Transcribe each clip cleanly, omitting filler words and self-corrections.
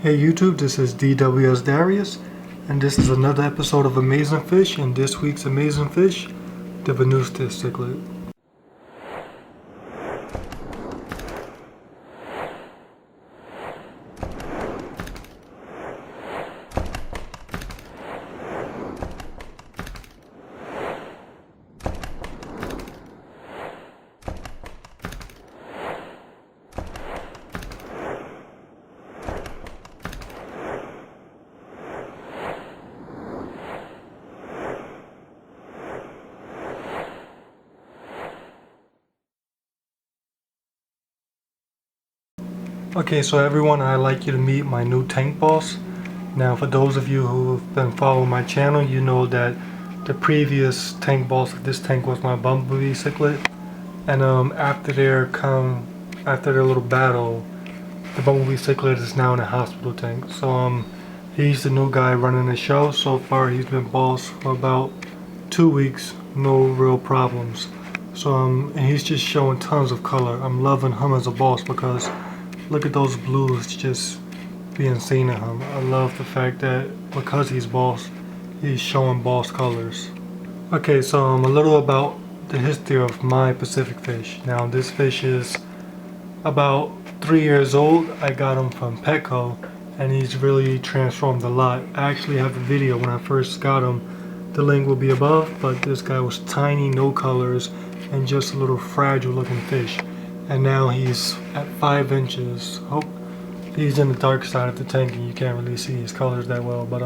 Hey YouTube, this is DWS Darius, and this is another episode of Amazing Fish, and this week's Amazing Fish, the Venustus Cichlid. Okay, so everyone, I'd like you to meet my new tank boss. Now, for those of you who've been following my channel, you know that the previous tank boss of this tank was my Bumblebee Cichlid. And after their little battle, the Bumblebee Cichlid is now in a hospital tank. So he's the new guy running the show. So far, he's been boss for about 2 weeks, no real problems. So and he's just showing tons of color. I'm loving him as a boss because look at those blues just being seen in him. I love the fact that because he's boss, he's showing boss colors. Okay, so a little about the history of my Pacific fish. Now this fish is about 3 years old. I got him from Petco and he's really transformed a lot. I actually have a video when I first got him. The link will be above, but this guy was tiny, no colors, and just a little fragile looking fish. And now he's at 5 inches. He's in the dark side of the tank and you can't really see his colors that well, but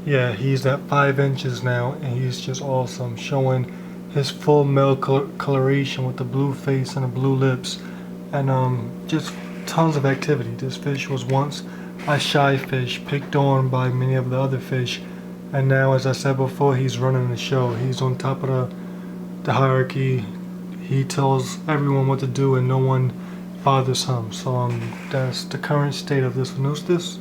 yeah, he's at 5 inches now and he's just awesome, showing his full male coloration with the blue face and the blue lips, and just tons of activity. This fish was once a shy fish picked on by many of the other fish, and now, as I said before, he's running the show. He's on top of the hierarchy. He tells everyone what to do and no one bothers him. So that's the current state of this Venustus.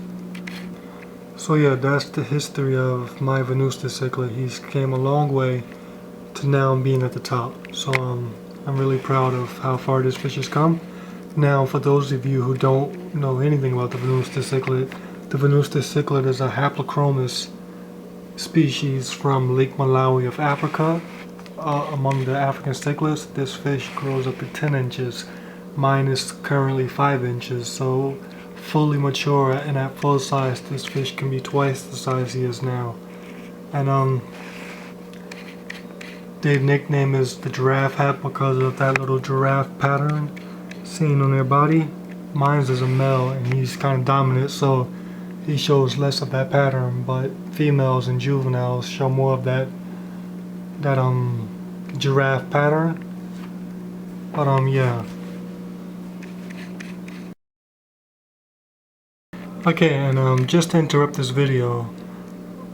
So yeah, that's the history of my Venustus Cichlid. He's came a long way to now being at the top. So I'm really proud of how far this fish has come. Now, for those of you who don't know anything about the Venustus Cichlid, the Venustus Cichlid is a haplochromous species from Lake Malawi of Africa. Among the African cichlids, this fish grows up to 10 inches. Mine is currently 5 inches, so fully mature and at full size, this fish can be twice the size he is now. And their nickname is the Giraffe Hap because of that little giraffe pattern seen on their body. Mine's is a male and he's kind of dominant, so he shows less of that pattern, but females and juveniles show more of that giraffe pattern. But yeah. Okay, and just to interrupt this video,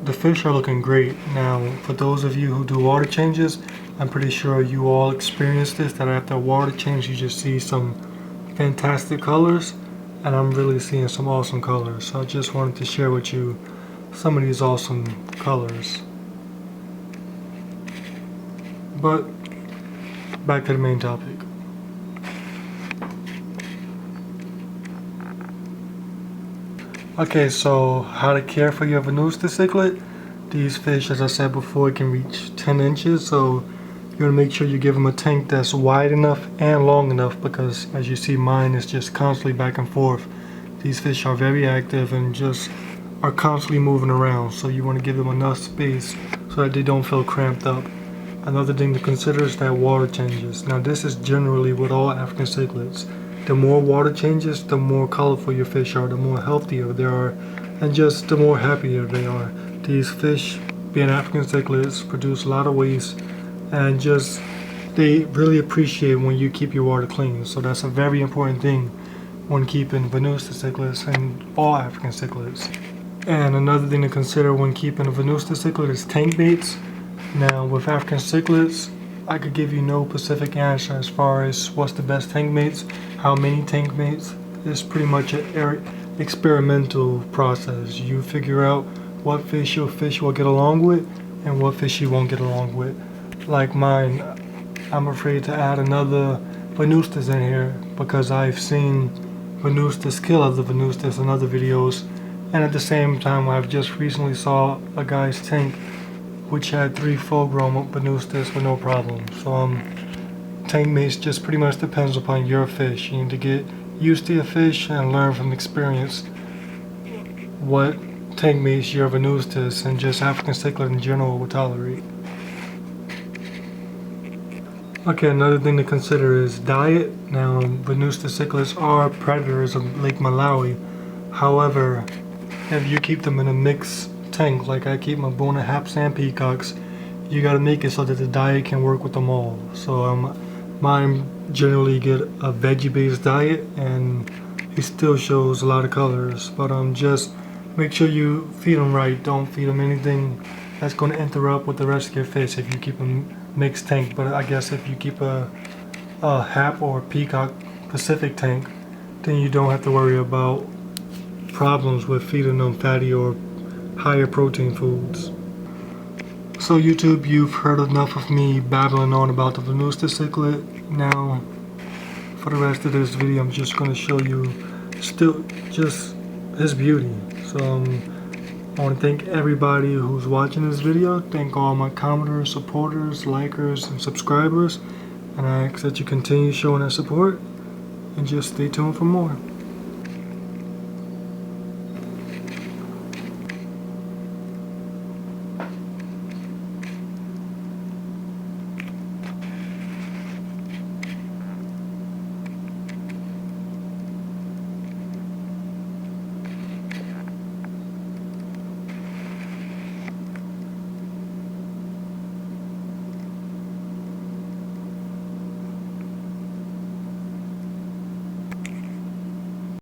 the fish are looking great. Now, for those of you who do water changes, I'm pretty sure you all experience this, that after a water change you just see some fantastic colors, and I'm really seeing some awesome colors. So I just wanted to share with you some of these awesome colors. But back to the main topic. Okay, so how to care for your Venustus Cichlid. These fish, as I said before, can reach 10 inches, so you want to make sure you give them a tank that's wide enough and long enough, because as you see, mine is just constantly back and forth. These fish are very active and just are constantly moving around, so you want to give them enough space so that they don't feel cramped up. Another thing to consider is that water changes. Now this is generally with all African cichlids. The more water changes, the more colorful your fish are, the more healthier they are, and just the more happier they are. These fish, being African cichlids, produce a lot of waste, and just they really appreciate when you keep your water clean. So that's a very important thing when keeping Venustus cichlids and all African cichlids. And another thing to consider when keeping a Venustus cichlid is tank baits. Now, with African cichlids, I could give you no specific answer as far as what's the best tank baits, how many tank baits. It's pretty much an experimental process. You figure out what fish your fish will get along with and what fish you won't get along with. Like mine, I'm afraid to add another Venustus in here because I've seen Venustus Cichlid The Venustus in other videos, and at the same time I've just recently saw a guy's tank which had 3 full-grown Venustus with no problem. So tank mates just pretty much depends upon your fish. You need to get used to your fish and learn from experience what tank mates your Venustus and just African Cichlid in general will tolerate. Okay, another thing to consider is diet. Now, Venustus Cichlids are predators of Lake Malawi. However, if you keep them in a mixed tank, like I keep my Giraffe Haps and peacocks, you gotta make it so that the diet can work with them all. So mine generally get a veggie-based diet, and he still shows a lot of colors. But just make sure you feed them right. Don't feed them anything that's going to interrupt with the rest of your fish if you keep them mixed tank. But I guess if you keep a Hap or Peacock Pacific tank, then you don't have to worry about problems with feeding them fatty or higher protein foods. So YouTube, you've heard enough of me babbling on about the Venustus Cichlid. Now, for the rest of this video, I'm just going to show you still just his beauty. So I want to thank everybody who's watching this video. Thank all my commenters, supporters, likers, and subscribers. And I ask that you continue showing that support and just stay tuned for more.